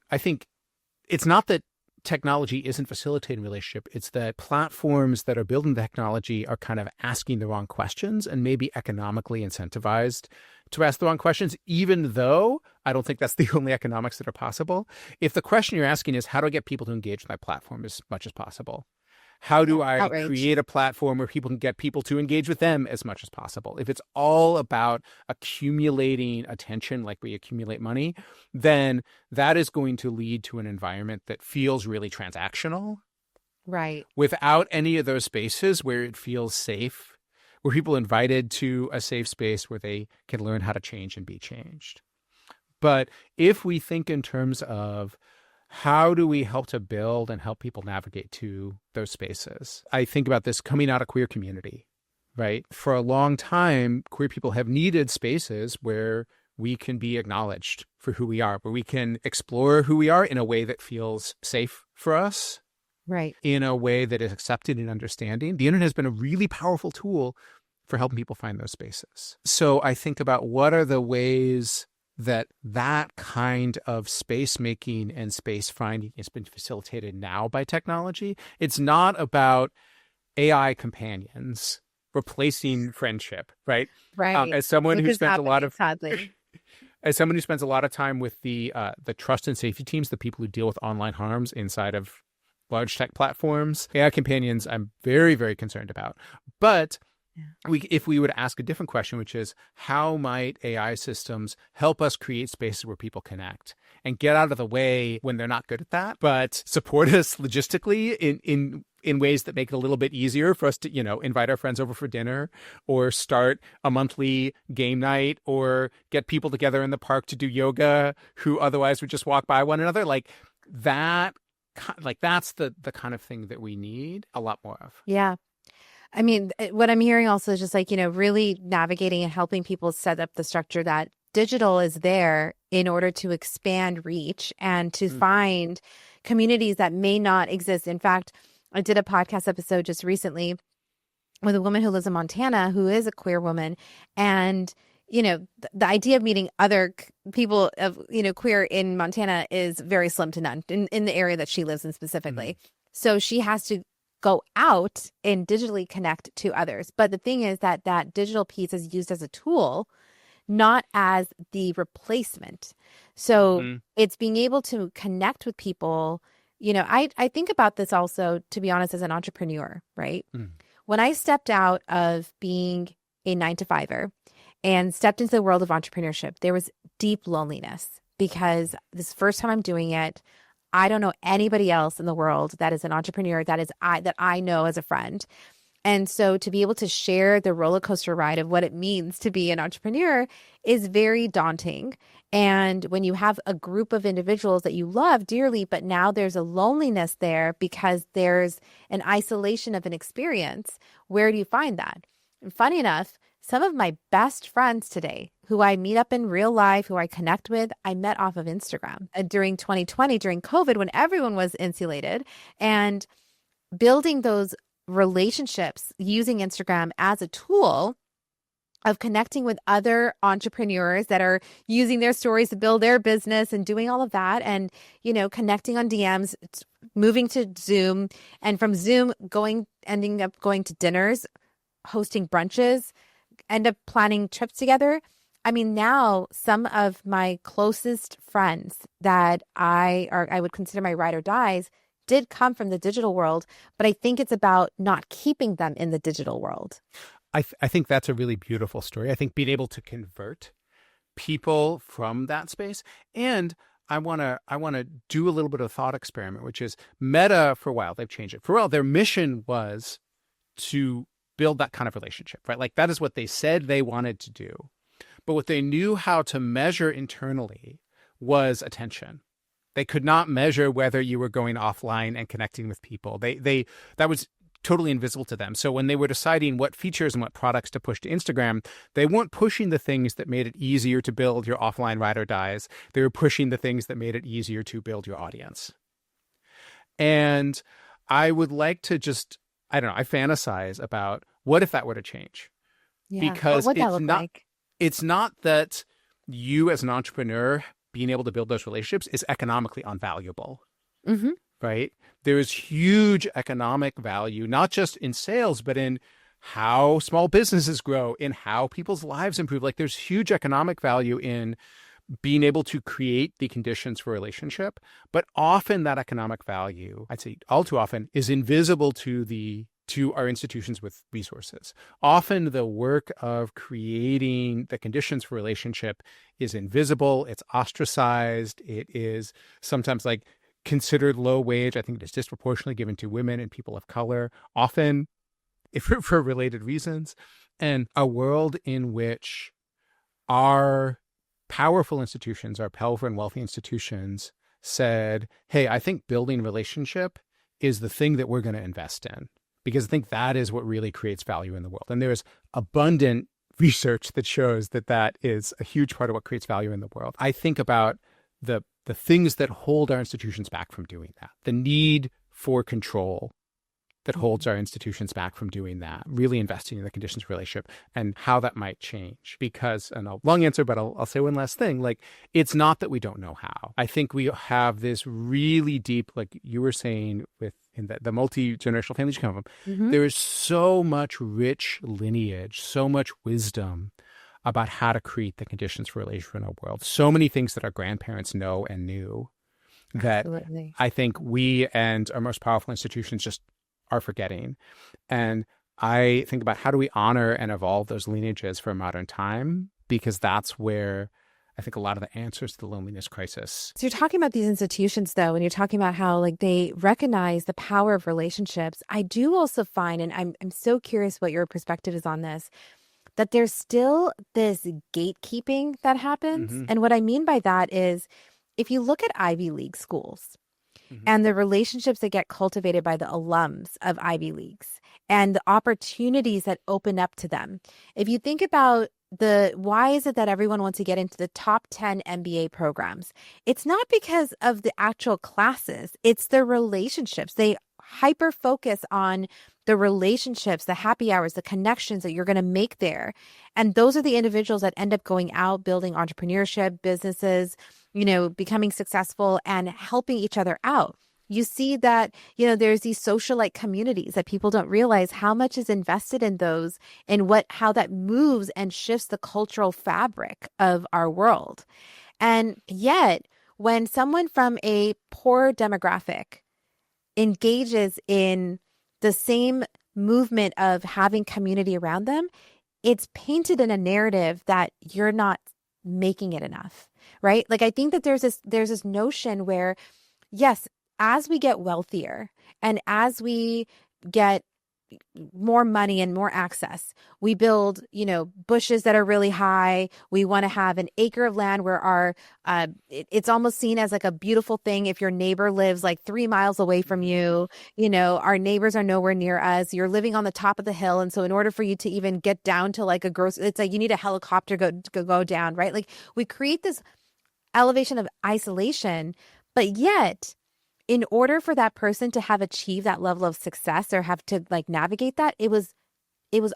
it's not that technology isn't facilitating relationship. It's that platforms that are building the technology are kind of asking the wrong questions and maybe economically incentivized to ask the wrong questions, even though I don't think that's the only economics that are possible. If the question you're asking is, how do I get people to engage with my platform as much as possible? How do I create a platform where people can get people to engage with them as much as possible? If it's all about accumulating attention like we accumulate money, then that is going to lead to an environment that feels really transactional. Right. Without any of those spaces where it feels safe, where people are invited to a safe space where they can learn how to change and be changed. But if we think in terms of how do we help to build and help people navigate to those spaces? I think about this coming out of queer community, right? For a long time, queer people have needed spaces where we can be acknowledged for who we are, where we can explore who we are in a way that feels safe for us, right? In a way that is accepted and understanding. The internet has been a really powerful tool for helping people find those spaces. So I think about what are the ways that kind of space making and space finding has been facilitated now by technology. It's not about AI companions replacing friendship, right? Right. As someone who spent a lot of sadly. As someone who spends a lot of time with the trust and safety teams, the people who deal with online harms inside of large tech platforms, AI companions, I'm very, very concerned about. But if we would ask a different question, which is, how might AI systems help us create spaces where people connect and get out of the way when they're not good at that, but support us logistically in ways that make it a little bit easier for us to, invite our friends over for dinner or start a monthly game night or get people together in the park to do yoga who otherwise would just walk by one another. That's the kind of thing that we need a lot more of. Yeah. I mean, what I'm hearing also is just really navigating and helping people set up the structure that digital is there in order to expand reach and to find communities that may not exist. In fact, I did a podcast episode just recently with a woman who lives in Montana who is a queer woman. And, the idea of meeting other people of, queer in Montana is very slim to none in the area that she lives in specifically. So she has to go out and digitally connect to others. But the thing is that digital piece is used as a tool, not as the replacement. So it's being able to connect with people. I think about this also, to be honest, as an entrepreneur, right? When I stepped out of being a 9-to-5er and stepped into the world of entrepreneurship, there was deep loneliness because this is the first time I'm doing it. I don't know anybody else in the world that is an entrepreneur that I know as a friend. And so to be able to share the roller coaster ride of what it means to be an entrepreneur is very daunting. And when you have a group of individuals that you love dearly, but now there's a loneliness there because there's an isolation of an experience, where do you find that? And funny enough, some of my best friends today who I meet up in real life, who I connect with, I met off of Instagram during 2020, during COVID, when everyone was insulated, and building those relationships using Instagram as a tool of connecting with other entrepreneurs that are using their stories to build their business and doing all of that. And, connecting on DMs, moving to Zoom, and from Zoom ending up going to dinners, hosting brunches, end up planning trips together. I mean, now some of my closest friends that I would consider my ride or dies did come from the digital world, but I think it's about not keeping them in the digital world. I think that's a really beautiful story. I think being able to convert people from that space. And I want to do a little bit of a thought experiment, which is Meta. For a while, they've changed it. For a while, their mission was to build that kind of relationship, right? That is what they said they wanted to do. But what they knew how to measure internally was attention. They could not measure whether you were going offline and connecting with people. That was totally invisible to them. So when they were deciding what features and what products to push to Instagram, they weren't pushing the things that made it easier to build your offline ride or dies. They were pushing the things that made it easier to build your audience. And I would like to just, I don't know, I fantasize about what if that were to change? Yeah. Because What would that look like? It's not that you as an entrepreneur being able to build those relationships is economically unvaluable, Mm-hmm. right? There is huge economic value, not just in sales, but in how small businesses grow, in how people's lives improve. Like there's huge economic value in being able to create the conditions for a relationship. But often that economic value, I'd say all too often, is invisible to our institutions with resources. Often the work of creating the conditions for relationship is invisible, it's ostracized, it is sometimes like considered low wage. I think it is disproportionately given to women and people of color, often for related reasons. And a world in which our powerful institutions, our powerful and wealthy institutions said, hey, I think building relationship is the thing that we're going to invest in, because I think that is what really creates value in the world. And there's abundant research that shows that that is a huge part of what creates value in the world. I think about the things that hold our institutions back from doing that, the need for control that holds our institutions back from doing that, really investing in the conditions of relationship and how that might change. Because, and a long answer, but I'll say one last thing, like, it's not that we don't know how. I think we have this really deep, like you were saying, in the multi-generational families you come from, Mm-hmm. there is so much rich lineage, so much wisdom about how to create the conditions for relationship in our world. So many things that our grandparents know and knew that Absolutely. I think we and our most powerful institutions just are forgetting. And I think about how do we honor and evolve those lineages for a modern time, because that's where I think a lot of the answers to the loneliness crisis. So you're talking about these institutions, though, and you're talking about how like they recognize the power of relationships. I do also find, and I'm so curious what your perspective is on this, that there's still this gatekeeping that happens. Mm-hmm. And what I mean by that is if you look at Ivy League schools, and the relationships that get cultivated by the alums of Ivy Leagues and the opportunities that open up to them. If you think about why is it that everyone wants to get into the top 10 MBA programs? It's not because of the actual classes, it's the relationships. They hyper focus on the relationships, the happy hours, the connections that you're going to make there. And those are the individuals that end up going out, building entrepreneurship, businesses, becoming successful and helping each other out. You see that, there's these socialite communities that people don't realize how much is invested in those and how that moves and shifts the cultural fabric of our world. And yet, when someone from a poor demographic engages in the same movement of having community around them, it's painted in a narrative that you're not making it enough, right? Like, I think that there's this notion where, yes, as we get wealthier and as we get more money and more access, we build, bushes that are really high. We want to have an acre of land where it's almost seen as like a beautiful thing. If your neighbor lives like 3 miles away from you, our neighbors are nowhere near us. You're living on the top of the hill. And so in order for you to even get down to like it's like you need a helicopter go down, right? Like we create this elevation of isolation, but yet in order for that person to have achieved that level of success or have to like navigate that, it was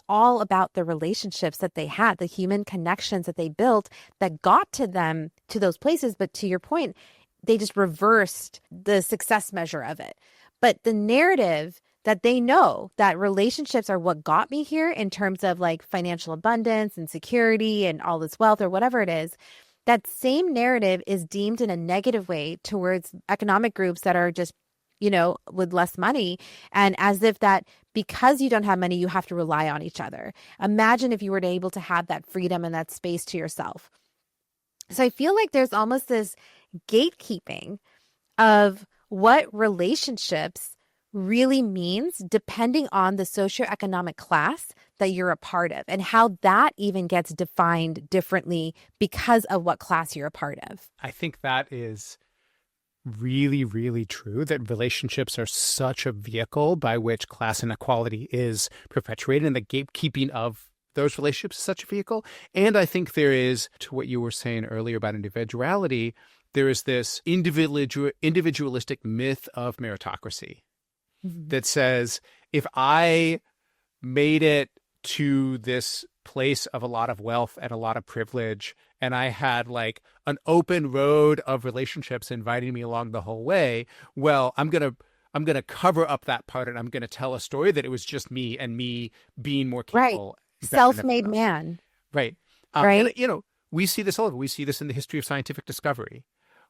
all about the relationships that they had, the human connections that they built that got to them to those places. But to your point, they just reversed the success measure of it. But the narrative that they know that relationships are what got me here in terms of like financial abundance and security and all this wealth or whatever it is, that same narrative is deemed in a negative way towards economic groups that are just, with less money. And as if that because you don't have money, you have to rely on each other. Imagine if you were able to have that freedom and that space to yourself. So I feel like there's almost this gatekeeping of what relationships really means depending on the socioeconomic class that you're a part of, and how that even gets defined differently because of what class you're a part of. I think that is really, really true, that relationships are such a vehicle by which class inequality is perpetuated, and the gatekeeping of those relationships is such a vehicle. And I think there is, to what you were saying earlier about individuality, there is this individualistic myth of meritocracy that says, if I made it to this place of a lot of wealth and a lot of privilege, and I had like an open road of relationships inviting me along the whole way, well, I'm gonna cover up that part, and I'm gonna tell a story that it was just me and me being more capable. Right. Self-made man. Right. Right. And, we see this all over. We see this in the history of scientific discovery,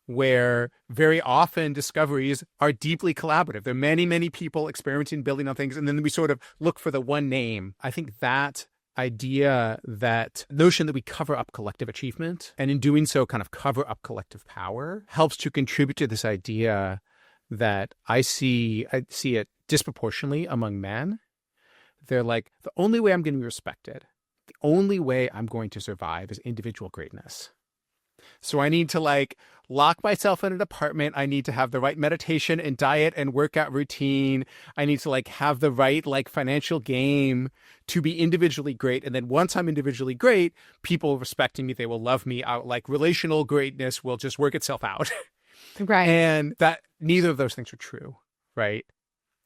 where very often discoveries are deeply collaborative. There are many, many people experimenting, building on things, and then we sort of look for the one name. I think that idea, that notion that we cover up collective achievement, and in doing so kind of cover up collective power, helps to contribute to this idea that I see it disproportionately among men. They're like, the only way I'm going to be respected, the only way I'm going to survive is individual greatness. So I need to like lock myself in an apartment. I need to have the right meditation and diet and workout routine. I need to like have the right like financial game to be individually great. And then once I'm individually great, people respecting me, they will love me out. Like relational greatness will just work itself out. Right. And that neither of those things are true, right?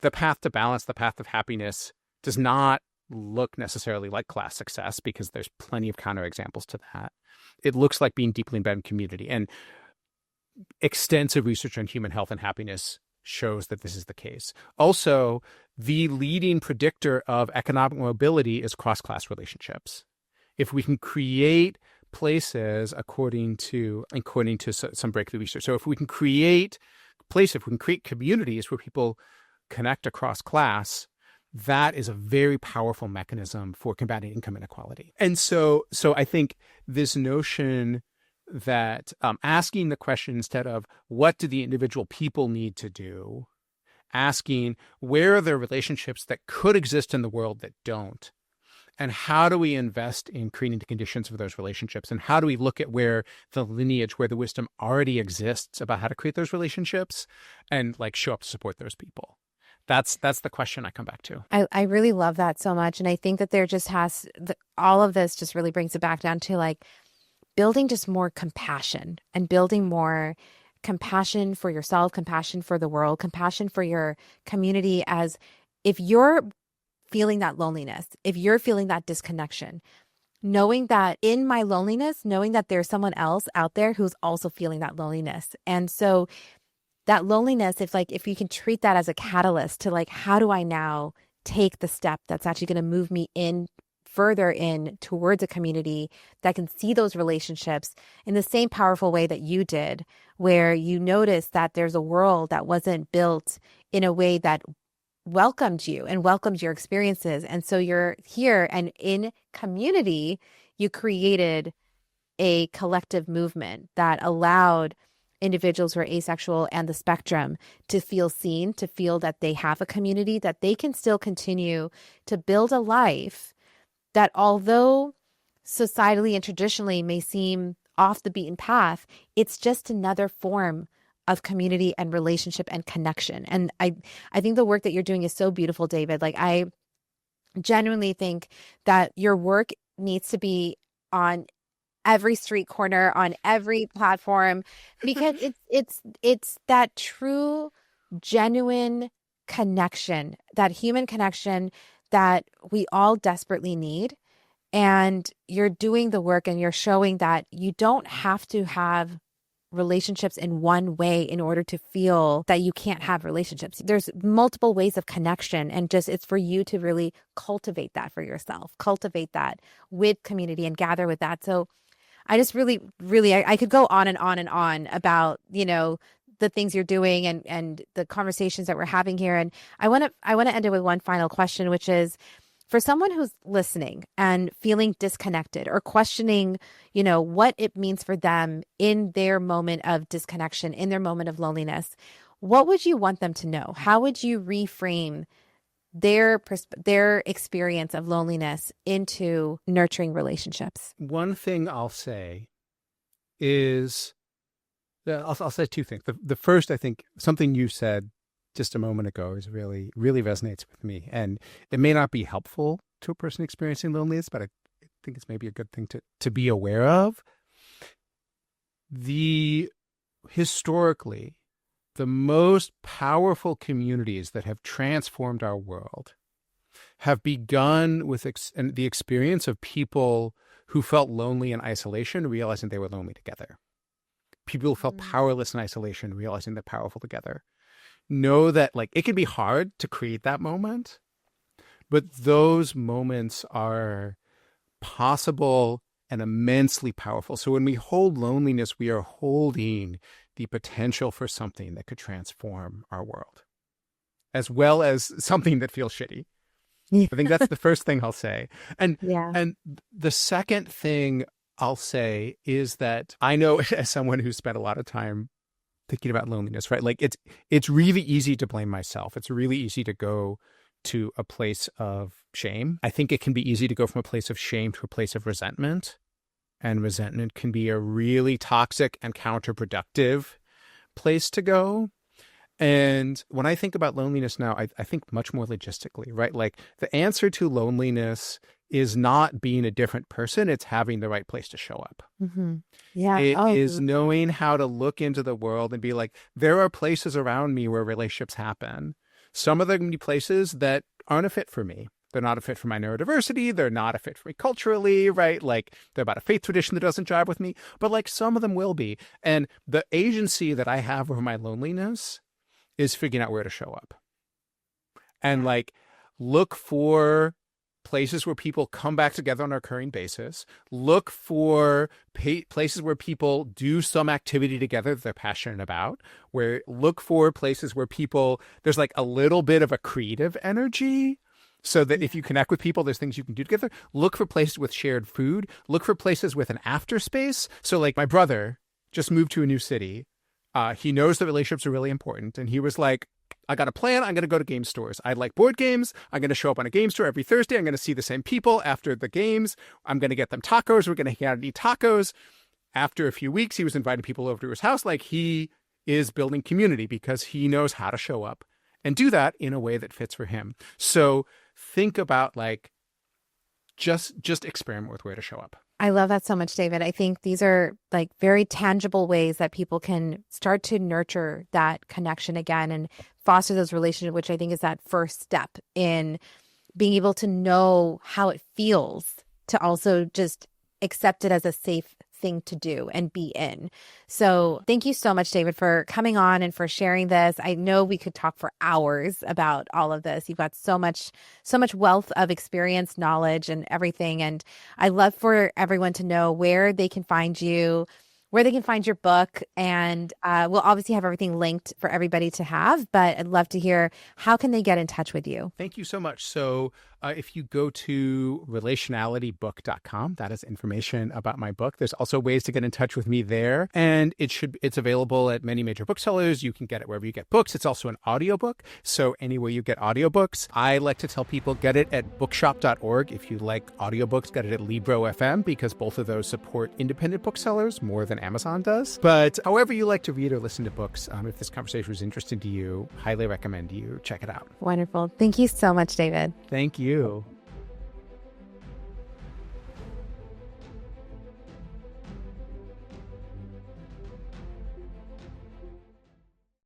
The path to balance, the path of happiness does not look necessarily like class success, because there's plenty of counterexamples to that. It looks like being deeply embedded in community, and extensive research on human health and happiness shows that this is the case. Also, the leading predictor of economic mobility is cross-class relationships. If we can create places, according to some breakthrough research, so if we can create places, if we can create communities where people connect across class, that is a very powerful mechanism for combating income inequality. And so I think this notion that asking the question, instead of what do the individual people need to do, asking where are there relationships that could exist in the world that don't, and how do we invest in creating the conditions for those relationships, and how do we look at where the lineage, where the wisdom already exists about how to create those relationships, and like show up to support those people. That's the question I come back to. I really love that so much. And I think that there just all of this just really brings it back down to like building just more compassion, and building more compassion for yourself, compassion for the world, compassion for your community. As if you're feeling that loneliness, if you're feeling that disconnection, knowing that in my loneliness, knowing that there's someone else out there who's also feeling that loneliness. And so that loneliness, if you can treat that as a catalyst to like, how do I now take the step that's actually going to move me further in towards a community that can see those relationships in the same powerful way that you did, where you notice that there's a world that wasn't built in a way that welcomed you and welcomed your experiences. And so you're here, and in community, you created a collective movement that allowed individuals who are asexual and the spectrum to feel seen, to feel that they have a community, that they can still continue to build a life that, although societally and traditionally may seem off the beaten path, it's just another form of community and relationship and connection. And I think the work that you're doing is so beautiful, David. Like, I genuinely think that your work needs to be on every street corner, on every platform, because it's that true, genuine connection, that human connection that we all desperately need. And you're doing the work, and you're showing that you don't have to have relationships in one way in order to feel that you can't have relationships. There's multiple ways of connection, and just it's for you to really cultivate that for yourself, cultivate that with community and gather with that. So I just really, I could go on and on and on about, the things you're doing and the conversations that we're having here. And I want to end it with one final question, which is, for someone who's listening and feeling disconnected or questioning, what it means for them in their moment of disconnection, in their moment of loneliness, what would you want them to know? How would you reframe their experience of loneliness into nurturing relationships? One thing I'll say is, I'll say two things. The first, I think something you said just a moment ago is really resonates with me. And it may not be helpful to a person experiencing loneliness, but I think it's maybe a good thing to be aware of. Historically, the most powerful communities that have transformed our world have begun with the experience of people who felt lonely in isolation, realizing they were lonely together. People who felt powerless in isolation, realizing they're powerful together. Know that like it can be hard to create that moment, but those moments are possible and immensely powerful. So when we hold loneliness, we are holding the potential for something that could transform our world, as well as something that feels shitty. Yeah. I think that's the first thing I'll say. And the second thing I'll say is that I know, as someone who's spent a lot of time thinking about loneliness, right? Like it's really easy to blame myself. It's really easy to go to a place of shame. I think it can be easy to go from a place of shame to a place of resentment. And resentment can be a really toxic and counterproductive place to go. And when I think about loneliness now, I think much more logistically, right? Like the answer to loneliness is not being a different person. It's having the right place to show up. Mm-hmm. Yeah. It is knowing how to look into the world and be like, there are places around me where relationships happen. Some of them can be places that aren't a fit for me. They're not a fit for my neurodiversity. They're not a fit for me culturally, right? Like they're about a faith tradition that doesn't jive with me, but like some of them will be. And the agency that I have over my loneliness is figuring out where to show up and like look for places where people come back together on a recurring basis, look for places where people do some activity together that they're passionate about, look for places where there's like a little bit of a creative energy. So that if you connect with people, there's things you can do together. Look for places with shared food. Look for places with an after space. So like my brother just moved to a new city. He knows that relationships are really important. And he was like, I got a plan. I'm going to go to game stores. I like board games. I'm going to show up on a game store every Thursday. I'm going to see the same people after the games. I'm going to get them tacos. We're going to hang out and eat tacos. After a few weeks, he was inviting people over to his house. Like he is building community because he knows how to show up and do that in a way that fits for him. So think about like, just experiment with where to show up. I love that so much, David. I think these are like very tangible ways that people can start to nurture that connection again and foster those relationships, which I think is that first step in being able to know how it feels to also just accept it as a safe thing to do and be in. So thank you so much, David, for coming on and for sharing this. I know we could talk for hours about all of this. You've got so much wealth of experience, knowledge, and everything. And I'd love for everyone to know where they can find you, where they can find your book. And we'll obviously have everything linked for everybody to have, but I'd love to hear how can they get in touch with you? Thank you so much. So if you go to relationalitybook.com, that is information about my book. There's also ways to get in touch with me there. And it's available at many major booksellers. You can get it wherever you get books. It's also an audiobook. So anywhere you get audiobooks, I like to tell people get it at bookshop.org. If you like audiobooks, get it at Libro FM because both of those support independent booksellers more than Amazon does. But however you like to read or listen to books, if this conversation was interesting to you, highly recommend you check it out. Wonderful. Thank you so much, David. Thank you.